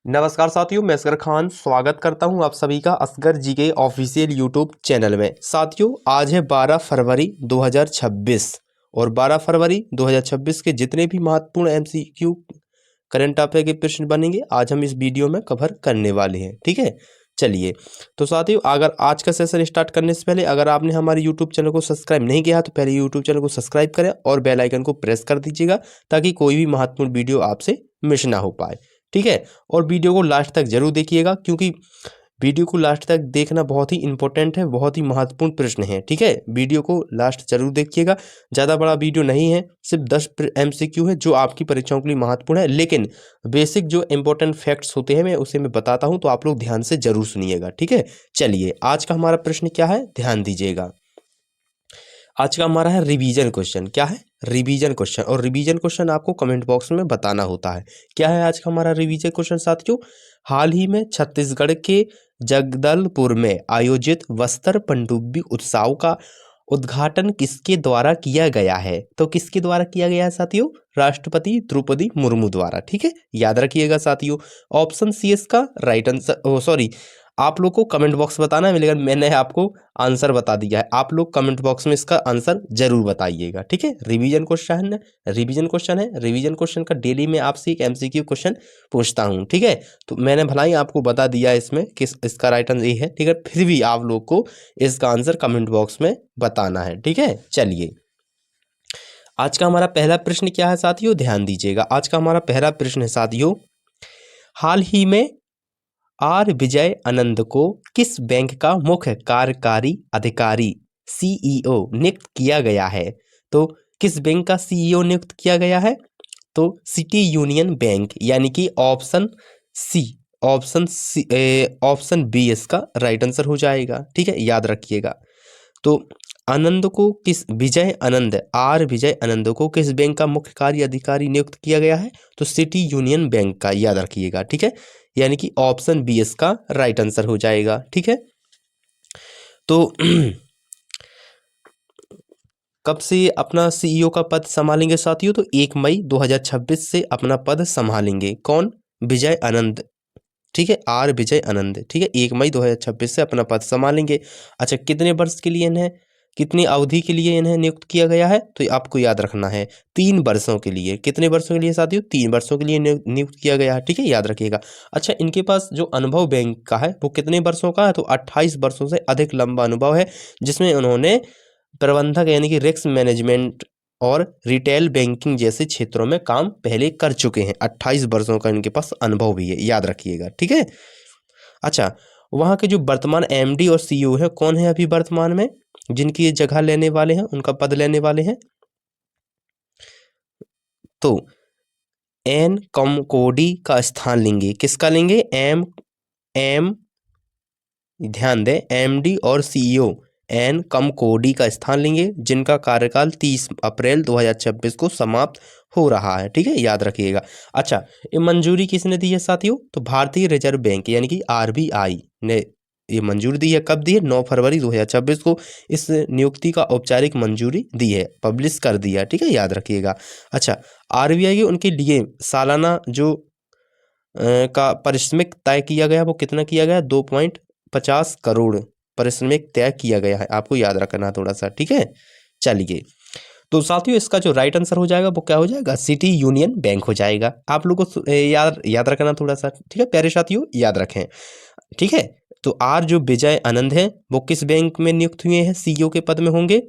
नमस्कार साथियों, मैं असगर खान स्वागत करता हूं आप सभी का असगर जी के ऑफिशियल यूट्यूब चैनल में। साथियों, आज है 12 फरवरी 2026 और 12 फरवरी 2026 के जितने भी महत्वपूर्ण एमसीक्यू करंट अफेयर के प्रश्न बनेंगे आज हम इस वीडियो में कवर करने वाले हैं। ठीक है, चलिए। तो साथियों, अगर आज का सेशन स्टार्ट करने से पहले अगर आपने हमारे यूट्यूब चैनल को सब्सक्राइब नहीं किया तो पहले यूट्यूब चैनल को सब्सक्राइब करें और बेल आइकन को प्रेस कर दीजिएगा ताकि कोई भी महत्वपूर्ण वीडियो आपसे मिस ना हो पाए। ठीक है, और वीडियो को लास्ट तक जरूर देखिएगा क्योंकि वीडियो को लास्ट तक देखना बहुत ही इंपॉर्टेंट है, बहुत ही महत्वपूर्ण प्रश्न है। ठीक है, वीडियो को लास्ट जरूर देखिएगा। ज़्यादा बड़ा वीडियो नहीं है, सिर्फ 10 एमसीक्यू है जो आपकी परीक्षाओं के लिए महत्वपूर्ण है, लेकिन बेसिक जो इंपॉर्टेंट फैक्ट्स होते हैं मैं बताता हूं, तो आप लोग ध्यान से जरूर सुनिएगा। ठीक है, चलिए। आज का हमारा प्रश्न क्या है, ध्यान दीजिएगा। आज का हमारा है रिवीजन क्वेश्चन। क्या है? Revision question. और रिवीजन क्वेश्चन आपको कमेंट बॉक्स में बताना होता है। क्या है आज का हमारा रिवीजन क्वेश्चन साथियों? हाल ही में छत्तीसगढ़ के जगदलपुर में आयोजित वस्त्र पनडुब्बी उत्सव का उद्घाटन किसके द्वारा किया गया है? तो किसके द्वारा किया गया है साथियों? राष्ट्रपति द्रौपदी मुर्मू द्वारा। ठीक है, याद रखिएगा साथियों। ऑप्शन सी इसका राइट आंसर, सॉरी, आप लोग को कमेंट बॉक्स बताना है, लेकिन मैंने आपको आंसर बता दिया है। आप लोग कमेंट बॉक्स में इसका आंसर जरूर बताइएगा। ठीक है, रिवीजन क्वेश्चन है, रिवीजन क्वेश्चन है। रिवीजन क्वेश्चन का डेली मैं आपसे एक एमसीक्यू क्वेश्चन पूछता हूं। ठीक है, तो मैंने भला ही आपको बता दिया इसमें किस इसका राइट आंसर ये है। ठीक है, फिर भी आप लोग को इसका आंसर कमेंट बॉक्स में बताना है। ठीक है, चलिए। आज का हमारा पहला प्रश्न क्या है साथियों? ध्यान दीजिएगा। आज का हमारा पहला प्रश्न है साथियों, हाल ही में आर विजय आनंद को किस बैंक का मुख्य कार्यकारी अधिकारी सीईओ नियुक्त किया गया है? तो किस बैंक का सीईओ नियुक्त किया गया है? तो सिटी यूनियन बैंक, यानी कि ऑप्शन सी, ऑप्शन बी इसका राइट आंसर हो जाएगा। ठीक है, याद रखिएगा। तो आनंद को किस विजय आनंद आर विजय आनंद को किस बैंक का मुख्य कार्य अधिकारी नियुक्त किया गया है? तो सिटी यूनियन बैंक का, याद रखिएगा। ठीक है, यानी कि ऑप्शन बी इसका राइट आंसर हो जाएगा। ठीक है, तो कब से अपना सीईओ का पद संभालेंगे साथियों? तो 1 मई 2026 से अपना पद संभालेंगे। कौन? विजय आनंद। ठीक है, आर विजय आनंद। ठीक है, 1 मई 2026 से अपना पद संभालेंगे। अच्छा, कितने वर्ष के लिए इन्हें, कितनी अवधि के लिए इन्हें नियुक्त किया गया है? तो आपको याद रखना है 3 वर्षों के लिए। कितने वर्षों के लिए साथियों? 3 वर्षों के लिए नियुक्त किया गया है। ठीक है, याद रखिएगा। अच्छा, इनके पास जो अनुभव बैंक का है वो कितने वर्षों का है? तो 28 वर्षों से अधिक लंबा अनुभव है, जिसमें उन्होंने प्रबंधक यानी कि रिस्क मैनेजमेंट और रिटेल बैंकिंग जैसे क्षेत्रों में काम पहले कर चुके हैं। 28 वर्षों का इनके पास अनुभव भी है, याद रखिएगा। ठीक है, अच्छा, वहाँ के जो वर्तमान एमडी और सीईओ है, कौन है अभी वर्तमान में जिनकी ये जगह लेने वाले हैं, उनका पद लेने वाले हैं? तो एन कमकोडी का स्थान लेंगे। किसका लेंगे? एम ध्यान दें, एमडी और सीईओ एन कमकोडी का स्थान लेंगे, जिनका कार्यकाल 30 अप्रैल 2026 को समाप्त हो रहा है। ठीक है, याद रखिएगा। अच्छा, ये मंजूरी किसने दी है साथियों? तो भारतीय रिजर्व बैंक यानी कि आरबीआई ने ये मंजूरी दी है। कब दी है? 9 फरवरी 2026 को इस नियुक्ति का औपचारिक मंजूरी दी है, पब्लिश कर दिया। ठीक है, याद रखिएगा। अच्छा, आरबीआई के उनके लिए सालाना जो का पारिश्रमिक तय किया गया, वो कितना किया गया? 2.50 करोड़ पारिश्रमिक तय किया गया है। आपको याद रखना थोड़ा सा। ठीक है, चलिए। तो साथियों, इसका जो राइट आंसर हो जाएगा वो क्या हो जाएगा? सिटी यूनियन बैंक हो जाएगा। आप लोगों को याद रखना थोड़ा सा। ठीक है प्यारे साथियों, याद रखें। ठीक है, तो आर जो विजय आनंद है वो किस बैंक में नियुक्त हुए हैं, सीईओ के पद में होंगे?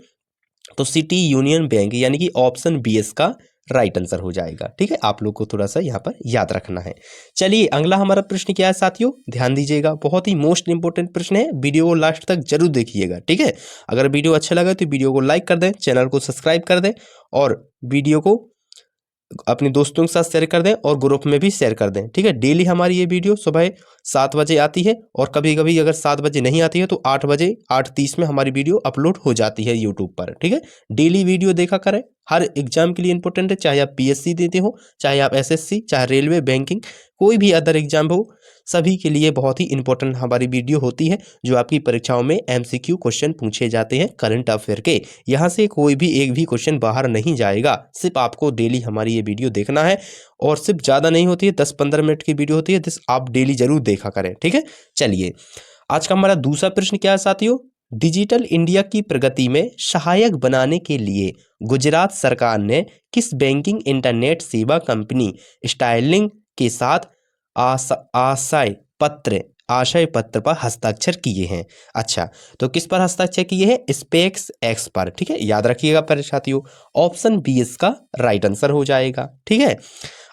तो सिटी यूनियन बैंक, यानी कि ऑप्शन बी इसका राइट आंसर हो जाएगा। ठीक है, आप लोग को थोड़ा सा यहाँ पर याद रखना है। चलिए, अगला हमारा प्रश्न क्या है साथियों? ध्यान दीजिएगा, बहुत ही मोस्ट इंपोर्टेंट प्रश्न है, वीडियो को लास्ट तक जरूर देखिएगा। ठीक है, अगर वीडियो अच्छा लगे तो वीडियो को लाइक कर दें, चैनल को सब्सक्राइब कर दें और वीडियो को अपने दोस्तों के साथ शेयर कर दें और ग्रुप में भी शेयर कर दें। ठीक है, डेली हमारी ये वीडियो सुबह 7 बजे आती है और कभी कभी अगर 7 बजे नहीं आती है तो 8 बजे 8:30 में हमारी वीडियो अपलोड हो जाती है यूट्यूब पर। ठीक है, डेली वीडियो देखा करें, हर एग्जाम के लिए इंपॉर्टेंट है, चाहे आप पीएससी देते हो, चाहे आप एसएससी, चाहे रेलवे, बैंकिंग, कोई भी अदर एग्जाम हो, सभी के लिए बहुत ही इंपॉर्टेंट हमारी वीडियो होती है जो आपकी परीक्षाओं में एमसीक्यू क्वेश्चन पूछे जाते हैं करंट अफेयर के। यहाँ से कोई भी एक भी क्वेश्चन बाहर नहीं जाएगा, सिर्फ आपको डेली हमारी ये वीडियो देखना है, और सिर्फ ज़्यादा नहीं होती है, 10-15 मिनट की वीडियो होती है, जिस आप डेली जरूर देखा करें, ठीक है। चलिए, आज का हमारा दूसरा प्रश्न क्या है साथियों, डिजिटल इंडिया की प्रगति में सहायक बनाने के लिए गुजरात सरकार ने किस बैंकिंग इंटरनेट सेवा कंपनी स्टारलिंक के साथ आशय पत्र पर हस्ताक्षर किए हैं। अच्छा, तो किस पर हस्ताक्षर किए हैं, स्पेस एक्स पर, ठीक है, याद रखिएगा पर साथियों, ऑप्शन बी इसका राइट आंसर हो जाएगा, ठीक है।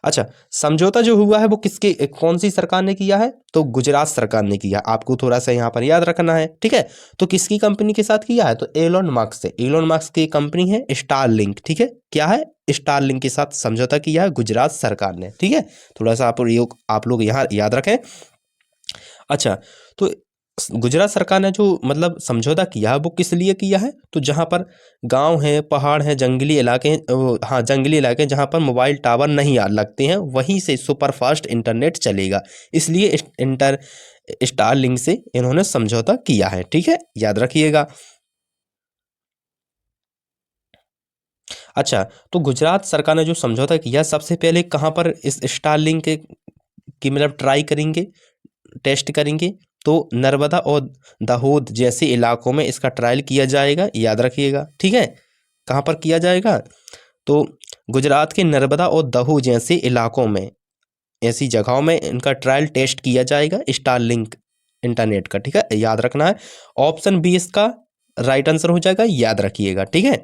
अच्छा, समझौता जो हुआ है वो किसके, कौन सी सरकार ने किया है, तो गुजरात सरकार ने किया, आपको थोड़ा सा यहाँ पर याद रखना है, ठीक है। तो किसकी कंपनी के साथ किया है, तो एलोन मस्क से, एलोन मस्क की कंपनी है स्टारलिंक, ठीक है, क्या है, स्टारलिंक के साथ समझौता किया है गुजरात सरकार ने, ठीक है। थोड़ा सा आप लोग यहाँ याद रखें। अच्छा, तो गुजरात सरकार ने जो मतलब समझौता किया है वो किस लिए किया है, तो जहाँ पर गांव हैं, पहाड़ हैं, जंगली इलाके हैं, हाँ जंगली इलाके जहाँ पर मोबाइल टावर नहीं लगते हैं, वहीं से सुपरफास्ट इंटरनेट चलेगा, इसलिए स्टारलिंक से इन्होंने समझौता किया है, ठीक है, याद रखिएगा। अच्छा, तो गुजरात सरकार ने जो समझौता किया, सबसे पहले कहाँ पर इस स्टारलिंक की मतलब ट्राई करेंगे, टेस्ट करेंगे, तो नर्मदा और दाहोद जैसे इलाकों में इसका ट्रायल किया जाएगा, याद रखिएगा, ठीक है। कहाँ पर किया जाएगा, तो गुजरात के नर्मदा और दाहोद जैसे इलाकों में, ऐसी जगहों में इनका ट्रायल टेस्ट किया जाएगा स्टारलिंक इंटरनेट का, ठीक है, याद रखना है। ऑप्शन बी इसका राइट आंसर हो जाएगा, याद रखिएगा, ठीक है।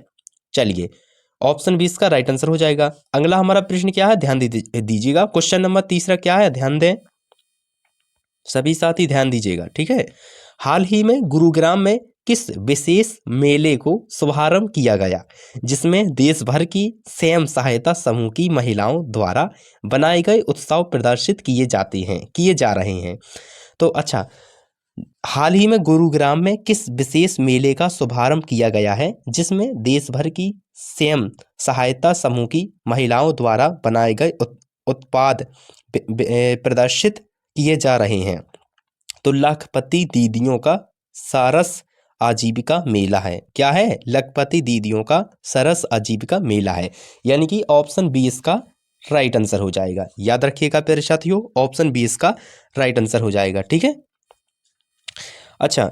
चलिए, ऑप्शन बी इसका राइट आंसर हो जाएगा। अगला हमारा प्रश्न क्या है, ध्यान दीजिएगा, क्वेश्चन नंबर तीसरा क्या है, ध्यान दें सभी साथी, ध्यान दीजिएगा, ठीक है। हाल ही में गुरुग्राम में किस विशेष मेले को शुभारंभ किया गया, जिसमें देश भर की स्वयं सहायता समूह की महिलाओं द्वारा बनाए गए उत्सव प्रदर्शित किए जा रहे हैं। तो अच्छा, हाल ही में गुरुग्राम में किस विशेष मेले का शुभारंभ किया गया है, जिसमें देश भर की स्वयं सहायता समूह की महिलाओं द्वारा बनाए गए उत्पाद प्रदर्शित किए जा रहे हैं, तो लखपति दीदियों का सरस आजीविका मेला है, क्या है, लखपति दीदियों का सरस आजीविका मेला है, यानी कि ऑप्शन बी इसका राइट आंसर हो जाएगा, याद रखिएगा प्यारे साथियों, ऑप्शन बी इसका राइट आंसर हो जाएगा, ठीक है। अच्छा,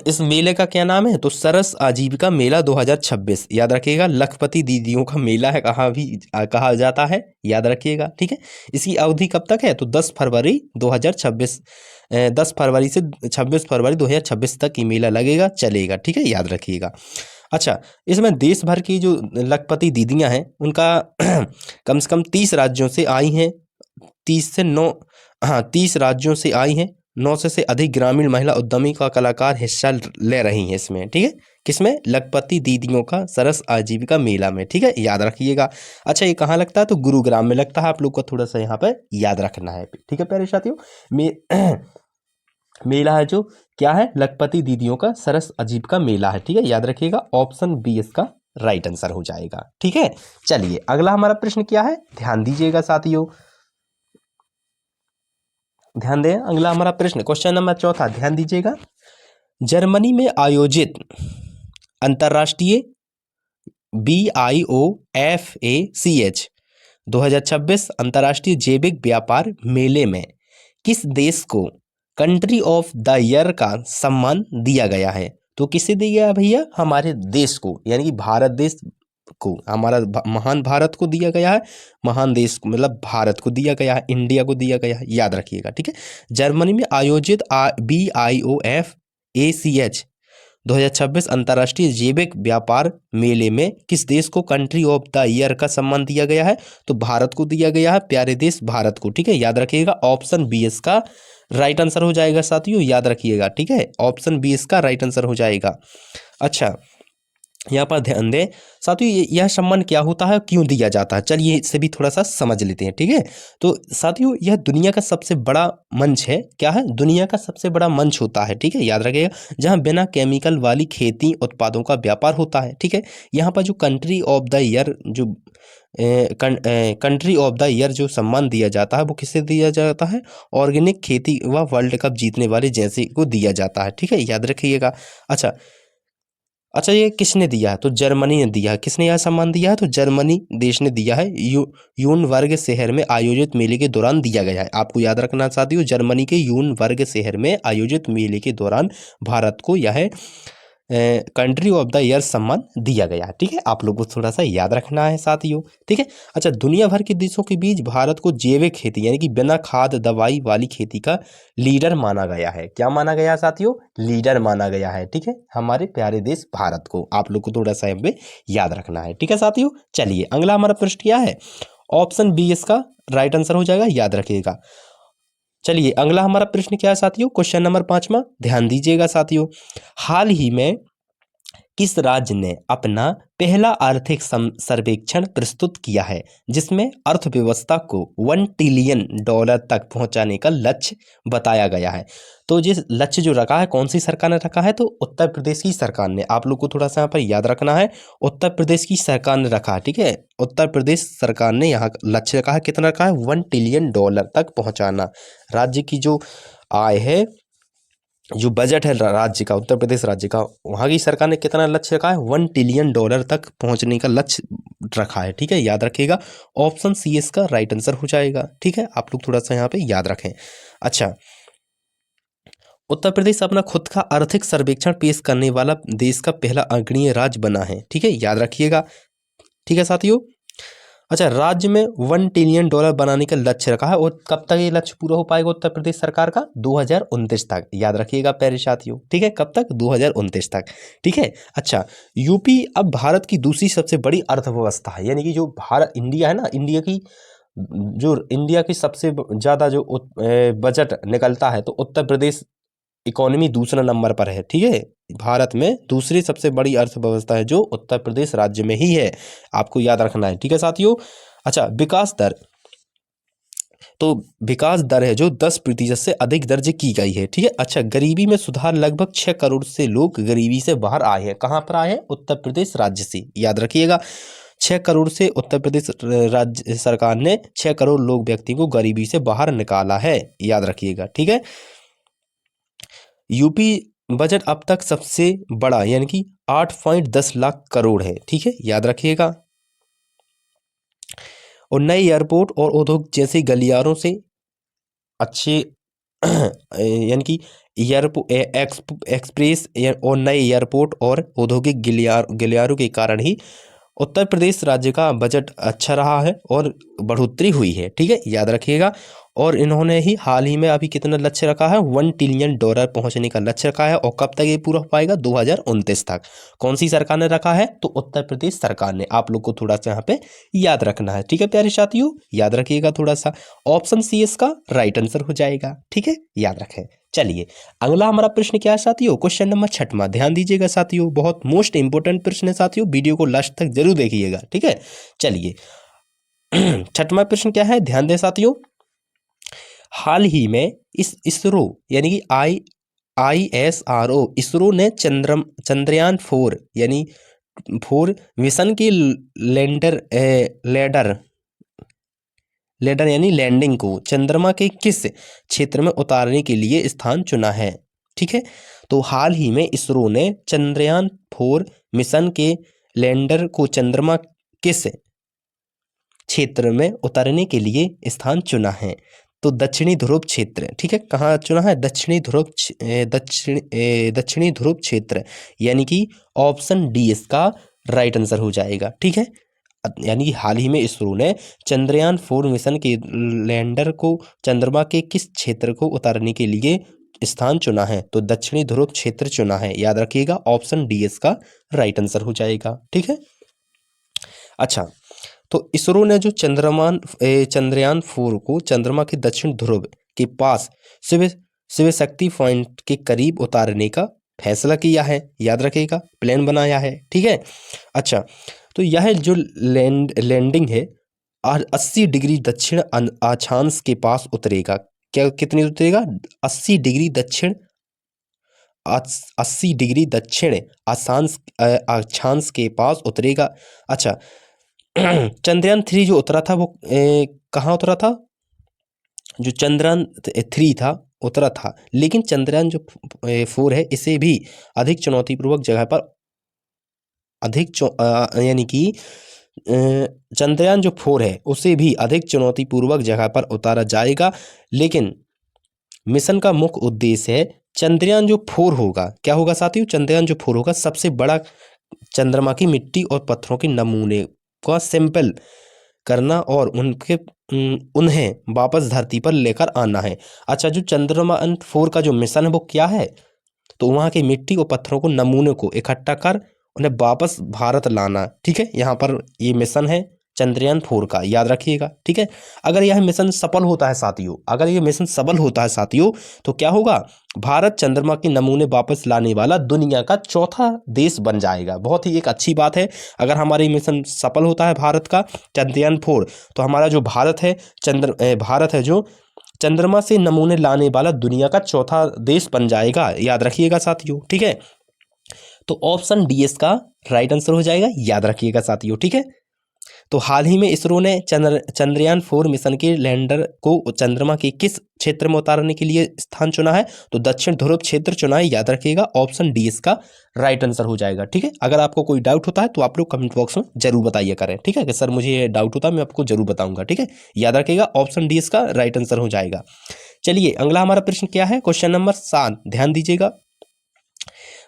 इस मेले का क्या नाम है, तो सरस आजीविका मेला 2026, याद रखिएगा, लखपति दीदियों का मेला है, कहा जाता है, याद रखिएगा, ठीक है। इसकी अवधि कब तक है, तो 10 फरवरी 2026, 10 फरवरी से 26 फरवरी 2026 तक ये मेला लगेगा, चलेगा, ठीक है, याद रखिएगा। अच्छा, इसमें देश भर की जो लखपति दीदियां हैं उनका कम से कम 30 राज्यों से आई हैं, 30 से 9, हाँ 30 राज्यों से आई हैं, 9 से अधिक ग्रामीण महिला उद्यमी का कलाकार हिस्सा ले रही हैं इसमें, ठीक है, किसमें, लखपति दीदियों का सरस आजीविका मेला में, ठीक है, याद रखिएगा। अच्छा, ये कहाँ लगता है, तो गुरुग्राम में लगता है, आप लोग को थोड़ा सा यहाँ पे याद रखना है, ठीक है प्यारे साथियों। मेला है जो क्या है, लखपति दीदियों का सरस आजीविका मेला है, ठीक है, याद रखिएगा, ऑप्शन बी इसका राइट आंसर हो जाएगा, ठीक है। चलिए, अगला हमारा प्रश्न क्या है, ध्यान दीजिएगा साथियों, ध्यान दें, अगला हमारा प्रश्न क्वेश्चन नंबर चौथा, ध्यान दीजिएगा, जर्मनी में आयोजित अंतर्राष्ट्रीय BIOFACH 2026 अंतर्राष्ट्रीय जैविक व्यापार मेले में किस देश को कंट्री ऑफ द ईयर का सम्मान दिया गया है, तो किसे दिया गया भैया, हमारे देश को, यानी कि भारत देश को, हमारा महान भारत को दिया गया है, महान देश को मतलब भारत को दिया गया है, इंडिया को दिया गया है, याद रखिएगा, ठीक है। जर्मनी में आयोजित BIOFACH 2026 अंतर्राष्ट्रीय जैविक व्यापार मेले में किस देश को कंट्री ऑफ द ईयर का सम्मान दिया गया है, तो भारत को दिया गया है, प्यारे देश भारत को, ठीक है, याद रखिएगा, ऑप्शन बी इसका राइट आंसर हो जाएगा साथियों, याद रखिएगा, ठीक है, ऑप्शन बी इसका राइट आंसर हो जाएगा। अच्छा, यहाँ पर ध्यान दें साथियों, यह सम्मान क्या होता है, क्यों दिया जाता है, चलिए इससे भी थोड़ा सा समझ लेते हैं। ठीक है, तो साथियों यह दुनिया का सबसे बड़ा मंच है। क्या है, दुनिया का सबसे बड़ा मंच होता है। ठीक है, याद रखिएगा, जहाँ बिना केमिकल वाली खेती उत्पादों का व्यापार होता है। ठीक है, यहाँ पर जो कंट्री ऑफ द ईयर जो कंट्री ऑफ द ईयर जो सम्मान दिया जाता है वो किसे दिया जाता है, ऑर्गेनिक खेती व वर्ल्ड कप जीतने वाले जैसे को दिया जाता है। ठीक है, याद रखिएगा। अच्छा, ये किसने दिया है, तो जर्मनी ने दिया है। किसने यह सम्मान दिया है, तो जर्मनी देश ने दिया है। यूनबर्ग शहर में आयोजित मेले के दौरान दिया गया है। आपको याद रखना साथियों, जर्मनी के यूनबर्ग शहर में आयोजित मेले के दौरान भारत को यह कंट्री ऑफ द ईयर सम्मान दिया गया है। ठीक है, आप लोगों को थोड़ा सा याद रखना है साथियों। ठीक है, अच्छा, दुनिया भर के देशों के बीच भारत को जैविक खेती यानी कि बिना खाद दवाई वाली खेती का लीडर माना गया है। क्या माना गया है साथियों, लीडर माना गया है। ठीक है, हमारे प्यारे देश भारत को आप लोग को थोड़ा सा यहाँ पे याद रखना है। ठीक है साथियों, चलिए अगला हमारा प्रश्न क्या है, ऑप्शन बी इसका राइट आंसर हो जाएगा, याद रखिएगा। चलिए अगला हमारा प्रश्न क्या है साथियों, क्वेश्चन नंबर 5वां, ध्यान दीजिएगा साथियों। हाल ही में किस राज्य ने अपना पहला आर्थिक सर्वेक्षण प्रस्तुत किया है जिसमें अर्थव्यवस्था को $1 ट्रिलियन तक पहुंचाने का लक्ष्य बताया गया है। तो जिस लक्ष्य जो रखा है, कौन सी सरकार ने रखा है, तो उत्तर प्रदेश की सरकार ने। आप लोग को थोड़ा सा यहाँ पर याद रखना है, उत्तर प्रदेश की सरकार ने रखा है। ठीक है, उत्तर प्रदेश सरकार ने यहाँ लक्ष्य रखा है, कितना रखा है, $1 ट्रिलियन तक पहुँचाना। राज्य की जो आय है, जो बजट है राज्य का, उत्तर प्रदेश राज्य का, वहाँ की सरकार ने कितना लक्ष्य रखा है, $1 ट्रिलियन तक पहुँचने का लक्ष्य रखा है। ठीक है, याद रखिएगा, ऑप्शन सी इसका राइट आंसर हो जाएगा। ठीक है, आप लोग थोड़ा सा यहाँ पे याद रखें। अच्छा, उत्तर प्रदेश अपना खुद का आर्थिक सर्वेक्षण पेश करने वाला देश का पहला अग्रणीय राज्य बना है। ठीक है, याद रखिएगा। ठीक है साथियों, अच्छा, राज्य में $1 ट्रिलियन बनाने का लक्ष्य रखा है, और कब तक ये लक्ष्य पूरा हो पाएगा उत्तर प्रदेश सरकार का, 2029 तक। याद रखिएगा प्यारे साथियों। ठीक है, कब तक, 2029 तक। ठीक है, अच्छा, यूपी अब भारत की दूसरी सबसे बड़ी अर्थव्यवस्था है, यानी कि जो भारत इंडिया है ना, इंडिया की सबसे ज़्यादा जो बजट निकलता है, तो उत्तर प्रदेश इकोनॉमी दूसरा नंबर पर है। ठीक है, भारत में दूसरी सबसे बड़ी अर्थव्यवस्था है जो उत्तर प्रदेश राज्य में ही है, आपको याद रखना है। ठीक है साथियों, अच्छा, विकास दर, तो विकास दर है जो 10% से अधिक दर्ज की गई है। ठीक है, अच्छा, गरीबी में सुधार, लगभग 6 करोड़ से लोग गरीबी से बाहर आए हैं। कहाँ पर आए हैं, उत्तर प्रदेश राज्य से। याद रखिएगा, 6 करोड़ से उत्तर प्रदेश राज्य सरकार ने 6 करोड़ लोग व्यक्ति को गरीबी से बाहर निकाला है, याद रखिएगा। ठीक है, यूपी बजट अब तक सबसे बड़ा यानी कि 8.10 लाख करोड़ है। ठीक है, याद रखिएगा, और नए एयरपोर्ट और उद्योग जैसे गलियारों से अच्छे यानी कि एक्सप्रेस और नए एयरपोर्ट और औद्योगिक गलियारों के कारण ही उत्तर प्रदेश राज्य का बजट अच्छा रहा है और बढ़ोतरी हुई है। ठीक है, याद रखिएगा, और इन्होंने ही हाल ही में अभी कितना लक्ष्य रखा है, $1 ट्रिलियन पहुंचने का लक्ष्य रखा है, और कब तक ये पूरा हो पाएगा, 2029 तक। कौन सी सरकार ने रखा है, तो उत्तर प्रदेश सरकार ने। आप लोग को थोड़ा सा यहाँ पे याद रखना है। ठीक है प्यारे साथियों, याद रखिएगा थोड़ा सा, ऑप्शन सी इसका राइट आंसर हो जाएगा। ठीक है, याद रखें। चलिए अगला हमारा प्रश्न क्या है साथियों, क्वेश्चन नंबर 6वां, ध्यान दीजिएगा साथियों, बहुत मोस्ट इंपोर्टेंट प्रश्न है साथियों, वीडियो को लास्ट तक जरूर देखिएगा। ठीक है, चलिए 6वां प्रश्न क्या है, ध्यान दें साथियों। हाल ही में इसरो यानी कि ISRO इसरो ने चंद्रयान 4 यानी 4 मिशन की लेडर यानी लैंडिंग को चंद्रमा के किस क्षेत्र में उतारने के लिए स्थान चुना है। ठीक है, तो हाल ही में इसरो ने चंद्रयान 4 मिशन के लैंडर को चंद्रमा किस क्षेत्र में उतारने के लिए स्थान चुना है, तो दक्षिणी ध्रुव क्षेत्र। ठीक है, कहाँ चुना है, दक्षिणी ध्रुव क्षेत्र, यानी कि ऑप्शन डी इसका राइट आंसर हो जाएगा। ठीक है, यानी कि हाल ही में इसरो ने चंद्रयान 4 मिशन के लैंडर को चंद्रमा के किस क्षेत्र को उतारने के लिए स्थान चुना है, तो दक्षिणी ध्रुव क्षेत्र चुना है। याद रखिएगा, ऑप्शन डी इसका राइट आंसर हो जाएगा। ठीक है, अच्छा, तो इसरो ने जो चंद्रयान 4 को चंद्रमा के दक्षिण ध्रुव के पास शिव शक्ति पॉइंट के करीब उतारने का फैसला किया है, याद रखिएगा, प्लान बनाया है, ठीक है। अच्छा, तो यह जो लैंडिंग है 80 डिग्री दक्षिण अक्षांश के पास उतरेगा। क्या कितनी उतरेगा? 80 डिग्री दक्षिण 80 डिग्री दक्षिण अक्षांश के पास उतरेगा। अच्छा चंद्रयान 3 जो उतरा था वो कहाँ उतरा था? जो चंद्रयान 3 था उतरा था, लेकिन चंद्रयान जो 4 है इसे भी अधिक चुनौतीपूर्वक जगह पर यानी कि चंद्रयान जो 4 है उसे भी अधिक चुनौतीपूर्वक जगह पर उतारा जाएगा। लेकिन मिशन का मुख्य उद्देश्य है चंद्रयान जो 4 होगा, क्या होगा साथियों? चंद्रयान जो 4 होगा सबसे बड़ा चंद्रमा की मिट्टी और पत्थरों के नमूने का सैंपल करना और उन्हें वापस धरती पर लेकर आना है। अच्छा, जो चंद्रयान 4 का जो मिशन है वो क्या है? तो वहाँ की मिट्टी और पत्थरों को नमूने को इकट्ठा कर उन्हें वापस भारत लाना, ठीक है। यहाँ पर ये मिशन है चंद्रयान 4 का, याद रखिएगा, ठीक है। अगर यह मिशन सफल होता है साथियों, अगर ये मिशन सफल होता है साथियों, तो क्या होगा? भारत चंद्रमा के नमूने वापस लाने वाला दुनिया का चौथा देश बन जाएगा। बहुत ही एक अच्छी बात है। अगर हमारी मिशन सफल होता है भारत का चंद्रयान 4, तो हमारा जो भारत है भारत है जो चंद्रमा से नमूने लाने वाला दुनिया का चौथा देश बन जाएगा, याद रखिएगा साथियों, ठीक है। तो ऑप्शन डी इसका राइट आंसर हो जाएगा, याद रखिएगा साथियों, ठीक है। तो हाल ही में इसरो ने चंद्रयान 4 मिशन के लैंडर को चंद्रमा के किस क्षेत्र में उतारने के लिए स्थान चुना है? तो दक्षिण ध्रुव क्षेत्र चुना है, याद रखिएगा, ऑप्शन डी इसका राइट आंसर हो जाएगा, ठीक है। अगर आपको कोई डाउट होता है तो आप लोग कमेंट बॉक्स में जरूर बताइए करें, ठीक है, कि सर मुझे ये डाउट होता है, मैं आपको जरूर बताऊंगा, ठीक है। याद रखिएगा ऑप्शन डी इसका राइट आंसर हो जाएगा। चलिए अगला हमारा प्रश्न क्या है? क्वेश्चन नंबर 7, ध्यान दीजिएगा।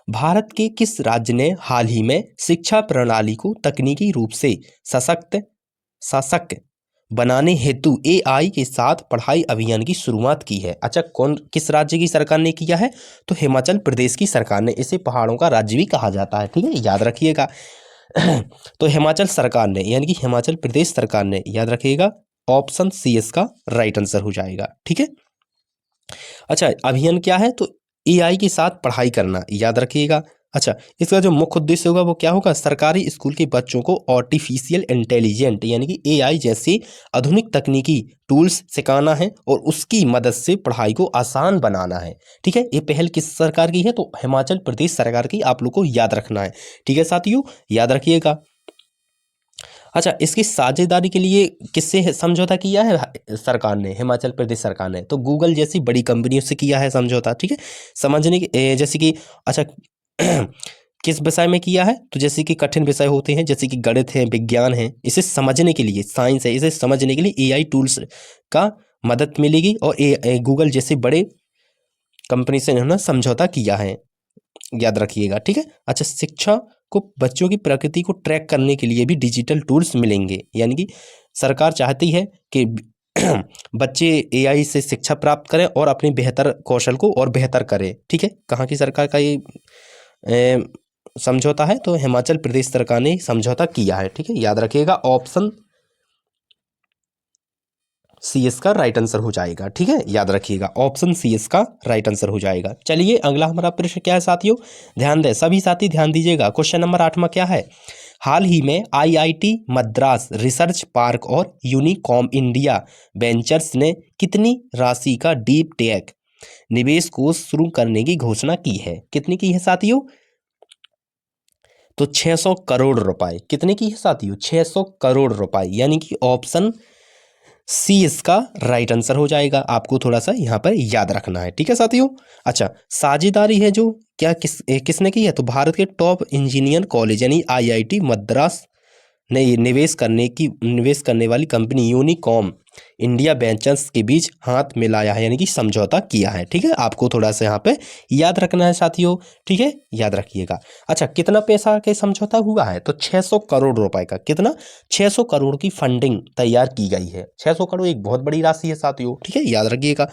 भारत के किस राज्य ने हाल ही में शिक्षा प्रणाली को तकनीकी रूप से सशक्त बनाने हेतु AI के साथ पढ़ाई अभियान की शुरुआत की है? अच्छा, किस राज्य की सरकार ने किया है? तो हिमाचल प्रदेश की सरकार ने। इसे पहाड़ों का राज्य भी कहा जाता है, ठीक है, याद रखिएगा। तो हिमाचल सरकार ने, यानी कि हिमाचल प्रदेश सरकार ने, याद रखिएगा, ऑप्शन सी इसका राइट आंसर हो जाएगा, ठीक है। अच्छा, अभियान क्या है? तो AI के साथ पढ़ाई करना, याद रखिएगा। अच्छा, इसका जो मुख्य उद्देश्य होगा वो क्या होगा? सरकारी स्कूल के बच्चों को आर्टिफिशियल इंटेलिजेंट यानी कि AI जैसे आधुनिक तकनीकी टूल्स सिखाना है और उसकी मदद से पढ़ाई को आसान बनाना है, ठीक है। ये पहल किस सरकार की है? तो हिमाचल प्रदेश सरकार की, आप लोग को याद रखना है, ठीक है साथियों, याद रखिएगा। अच्छा, इसकी साझेदारी के लिए किससे समझौता किया है सरकार ने, हिमाचल प्रदेश सरकार ने? तो गूगल जैसी बड़ी कंपनियों से किया है समझौता, ठीक है। समझने की जैसे कि, अच्छा किस विषय में किया है? तो जैसे कि कठिन विषय होते हैं, जैसे कि गणित है, विज्ञान है, इसे समझने के लिए, साइंस है, इसे समझने के लिए AI टूल्स का मदद मिलेगी और गूगल जैसे बड़े कंपनी से इन्होंने समझौता किया है, याद रखिएगा, ठीक है। अच्छा, शिक्षा को बच्चों की प्रकृति को ट्रैक करने के लिए भी डिजिटल टूल्स मिलेंगे, यानी कि सरकार चाहती है कि बच्चे AI से शिक्षा प्राप्त करें और अपनी बेहतर कौशल को और बेहतर करें, ठीक है। कहाँ की सरकार का ये समझौता है? तो हिमाचल प्रदेश सरकार ने समझौता किया है, ठीक है, याद रखिएगा, ऑप्शन सी इसका राइट आंसर हो जाएगा, ठीक है, याद रखिएगा, ऑप्शन सी इसका राइट आंसर हो जाएगा। चलिए अगला हमारा प्रश्न क्या है साथियों? ध्यान दें, सभी साथी ध्यान दीजिएगा। क्वेश्चन नंबर 8 में क्या है? हाल ही में IIT मद्रास रिसर्च पार्क और यूनिकॉम इंडिया वेंचर्स ने कितनी राशि का डीप टेक निवेश कोष शुरू करने की घोषणा की है? कितनी की है साथियों? तो 600 करोड़ रुपए। कितने की है साथियों? 600 करोड़ रुपए, यानी कि ऑप्शन सी इसका राइट आंसर हो जाएगा। आपको थोड़ा सा यहाँ पर याद रखना है, ठीक है साथियों। अच्छा, साझेदारी है जो क्या किसने की है? तो भारत के टॉप इंजीनियर कॉलेज यानी IIT मद्रास ने निवेश करने वाली कंपनी यूनिकॉम इंडिया वेंचर्स के बीच हाथ मिलाया है, यानी कि समझौता किया है, ठीक है। आपको थोड़ा सा यहाँ पे याद रखना है साथियों, ठीक है, याद रखिएगा। अच्छा, कितना पैसा के समझौता हुआ है? तो 600 करोड़ रुपए का। कितना? 600 करोड़ की फंडिंग तैयार की गई है। 600 करोड़ एक बहुत बड़ी राशि है साथियों, ठीक है, याद रखिएगा।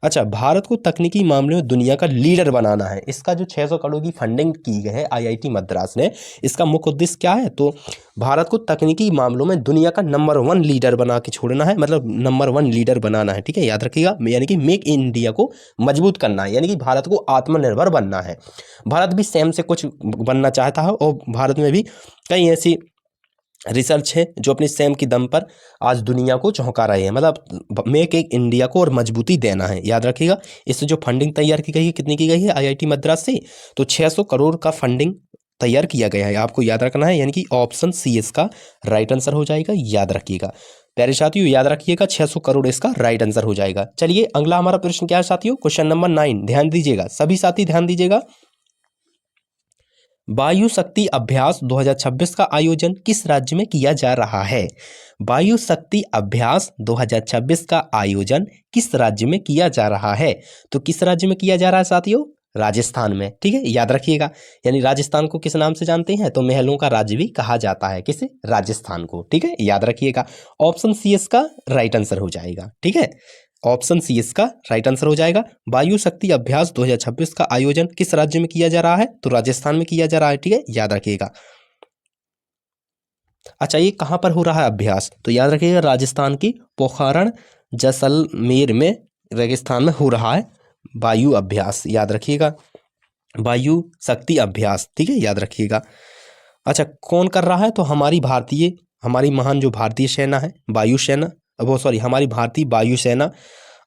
अच्छा, भारत को तकनीकी मामले में दुनिया का लीडर बनाना है। इसका जो 600 करोड़ की फंडिंग की गई है आईआईटी मद्रास ने, इसका मुख्य उद्देश्य क्या है? तो भारत को तकनीकी मामलों में दुनिया का नंबर 1 लीडर बना के छोड़ना है, मतलब नंबर 1 लीडर बनाना है। ठीक है, याद रखिएगा, यानी कि मेक इन इंडिया को मजबूत करना है, यानी कि भारत को आत्मनिर्भर बनना है। भारत भी सेम से कुछ बनना चाहता है और भारत में भी कई ऐसी रिसर्च है जो अपनी सेम की दम पर आज दुनिया को चौंका रहे हैं। मतलब मेक इन इंडिया को और मजबूती देना है, याद रखिएगा। इससे जो फंडिंग तैयार की गई है, कितनी की गई है आईआईटी मद्रास से? तो 600 करोड़ का फंडिंग तैयार किया गया है, आपको याद रखना है, यानी कि ऑप्शन सी इसका राइट आंसर हो जाएगा, याद रखिएगा। प्यारे साथियों याद रखिएगा, 600 करोड़ इसका राइट आंसर हो जाएगा। चलिए अगला हमारा प्रश्न क्या है साथियों? क्वेश्चन नंबर 9, ध्यान दीजिएगा, सभी साथी ध्यान दीजिएगा। वायु शक्ति अभ्यास 2026 का आयोजन किस राज्य में किया जा रहा है? वायु शक्ति अभ्यास 2026 का आयोजन किस राज्य में किया जा रहा है? तो किस राज्य में किया जा रहा है साथियों? राजस्थान में। ठीक है, याद रखिएगा। यानी राजस्थान को किस नाम से जानते हैं? तो महलों का राज्य भी कहा जाता है, किसे? राजस्थान को। ठीक है, याद रखिएगा। ऑप्शन सी इसका राइट आंसर हो जाएगा। ठीक है, ऑप्शन सी इसका राइट आंसर हो जाएगा। वायु शक्ति अभ्यास 2026 का आयोजन किस राज्य में किया जा रहा है? तो राजस्थान में किया जा रहा है। ठीक है, याद रखिएगा। अच्छा, ये कहाँ पर हो रहा है अभ्यास? तो याद रखिएगा, राजस्थान की पोखरण जैसलमेर में, रेगिस्तान में हो रहा है वायु अभ्यास, याद रखिएगा। वायु शक्ति अभ्यास, ठीक है, याद रखिएगा। अच्छा, कौन कर रहा है? तो हमारी महान जो भारतीय सेना है, वायुसेना, वो सॉरी हमारी भारतीय वायुसेना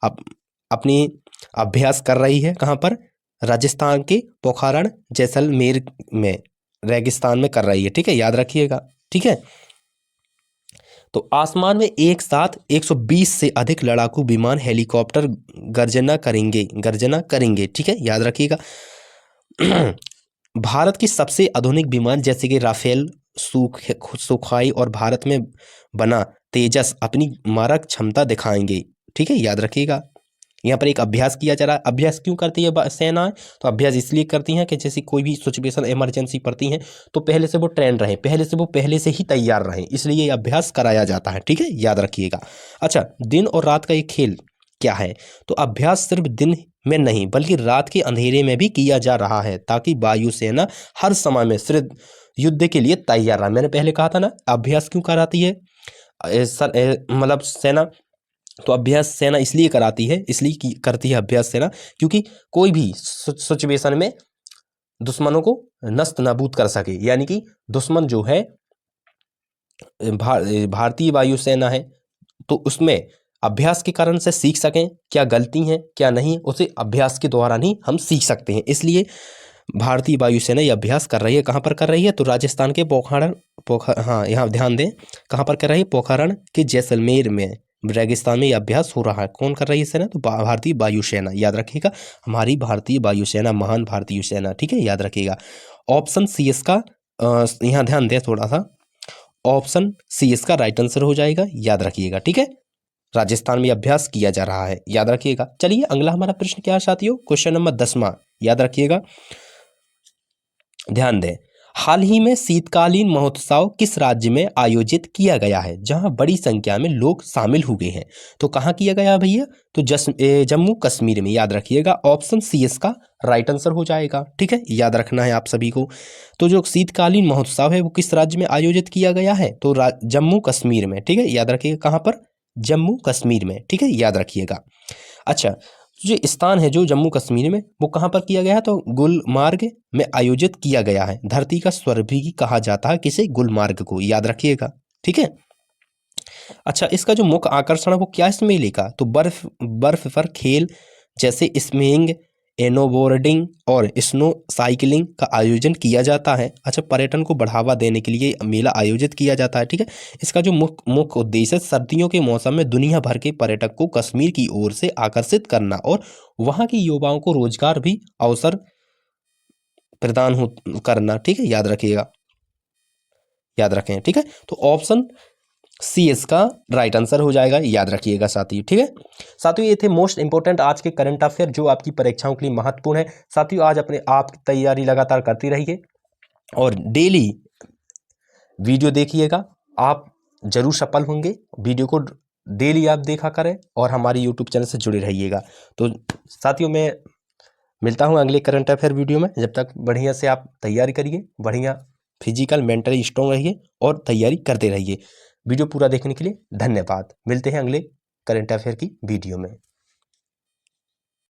अपनी अभ्यास कर रही है। कहाँ पर? राजस्थान के पोखरण जैसलमेर में, रेगिस्तान में कर रही है। ठीक है, याद रखिएगा। ठीक है, तो आसमान में एक साथ 120 से अधिक लड़ाकू विमान, हेलीकॉप्टर गर्जना करेंगे। ठीक है, याद रखिएगा। भारत की सबसे आधुनिक विमान जैसे कि राफेल, सुखाई और भारत में बना तेजस अपनी मारक क्षमता दिखाएंगे। ठीक है, याद रखिएगा। यहाँ पर एक अभ्यास किया जा रहा है। अभ्यास क्यों करती है सेना? तो अभ्यास इसलिए करती हैं कि जैसे कोई भी सिचुएशन इमरजेंसी पड़ती है तो पहले से वो ट्रेन रहे, पहले से ही तैयार रहे, इसलिए ये अभ्यास कराया जाता है। ठीक है, याद रखिएगा। अच्छा, दिन और रात का एक खेल क्या है? तो अभ्यास सिर्फ दिन में नहीं बल्कि रात के अंधेरे में भी किया जा रहा है, ताकि वायुसेना हर समय में सिर्फ युद्ध के लिए तैयार रहा। मैंने पहले कहा था ना, अभ्यास क्यों कराती है मतलब सेना? तो अभ्यास सेना इसलिए कराती है, इसलिए करती है अभ्यास सेना, क्योंकि कोई भी सिचुएशन में दुश्मनों को नष्ट नाबूद कर सके। यानी कि दुश्मन जो है भारतीय वायुसेना है, तो उसमें अभ्यास के कारण से सीख सकें क्या गलती है क्या नहीं, उसे अभ्यास के दौरान ही हम सीख सकते हैं। इसलिए भारतीय वायुसेना ये अभ्यास कर रही है। कहाँ पर कर रही है? तो राजस्थान के हाँ, यहाँ ध्यान दें, कहाँ पर कर रही है? पोखरण के जैसलमेर में, रेगिस्तान में ये अभ्यास हो रहा है। कौन कर रही है सेना? तो भारतीय वायुसेना, याद रखिएगा, हमारी भारतीय वायुसेना, महान भारतीय सेना। ठीक है, याद रखिएगा। ऑप्शन सी इसका यहाँ ध्यान दें थोड़ा सा, ऑप्शन सी इसका राइट आंसर हो जाएगा, याद रखिएगा। ठीक है, राजस्थान में अभ्यास किया जा रहा है, याद रखिएगा। चलिए अगला हमारा प्रश्न क्या है साथियों? क्वेश्चन नंबर 10वां, याद रखिएगा, ध्यान दें। हाल ही में शीतकालीन महोत्सव किस राज्य में आयोजित किया गया है जहां बड़ी संख्या में लोग शामिल हुए हैं? तो कहां किया गया भैया? तो जम्मू कश्मीर में, याद रखिएगा। ऑप्शन सी इसका राइट आंसर हो जाएगा। ठीक है, याद रखना है आप सभी को। तो जो शीतकालीन महोत्सव है वो किस राज्य में आयोजित किया गया है? तो जम्मू कश्मीर में। ठीक है, याद रखिएगा, कहाँ पर? जम्मू कश्मीर में। ठीक है, याद रखिएगा। अच्छा, जो स्थान है जो जम्मू कश्मीर में, वो कहाँ पर किया गया है? तो गुलमार्ग में आयोजित किया गया है। धरती का स्वर्ग भी कहा जाता है किसे? गुलमार्ग को, याद रखिएगा। ठीक है। अच्छा, इसका जो मुख्य आकर्षण है वो क्या है इस मेले का? तो बर्फ पर खेल जैसे स्कीइंग, स्नोबोर्डिंग और स्नो साइकिलिंग का आयोजन किया जाता है। अच्छा, पर्यटन को बढ़ावा देने के लिए मेला आयोजित किया जाता है। ठीक है, इसका जो मुख्य उद्देश्य है सर्दियों के मौसम में दुनिया भर के पर्यटक को कश्मीर की ओर से आकर्षित करना और वहाँ के युवाओं को रोजगार भी अवसर प्रदान करना। ठीक है, याद रखिएगा, याद रखें। ठीक है, तो ऑप्शन सी इसका राइट आंसर हो जाएगा, याद रखिएगा साथियों। ठीक है साथियों, ये थे मोस्ट इंपोर्टेंट आज के करंट अफेयर जो आपकी परीक्षाओं के लिए महत्वपूर्ण है। साथियों, आज अपने आप की तैयारी लगातार करती रहिए और डेली वीडियो देखिएगा, आप जरूर सफल होंगे। वीडियो को डेली आप देखा करें और हमारी यूट्यूब चैनल से जुड़े रहिएगा। तो साथियों, मैं मिलता हूँ अगले करंट अफेयर वीडियो में। जब तक बढ़िया से आप तैयारी करिए, बढ़िया फिजिकल मेंटली स्ट्रॉन्ग रहिए और तैयारी करते रहिए। वीडियो पूरा देखने के लिए धन्यवाद। मिलते हैं अगले करंट अफेयर की वीडियो में।